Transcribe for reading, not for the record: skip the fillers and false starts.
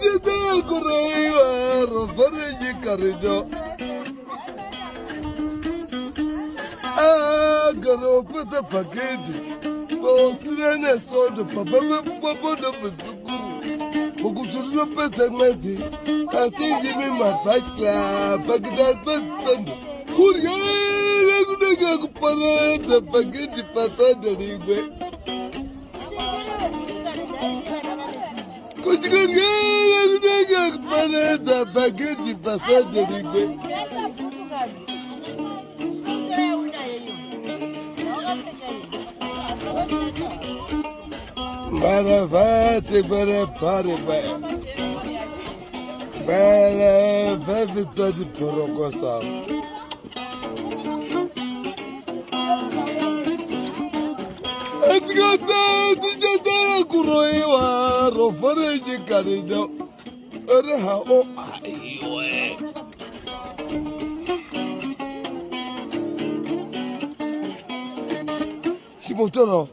Ujete kureiwa rofareji karijo. Garo pata paketi. Posirene sodo papa do petuku. Pokusuru pesa ngati. Asing jimi mapakla pakita pesando. Kurya kudega kupara paketi pata dari gue. Kuchikanga kudega kupara paketi pata dari gue. Maravate para baya. Bela vevita de porocosa. Esgota de jazara kuroiwa rofareji karijo. Oreha o aiwe. Shimotoro.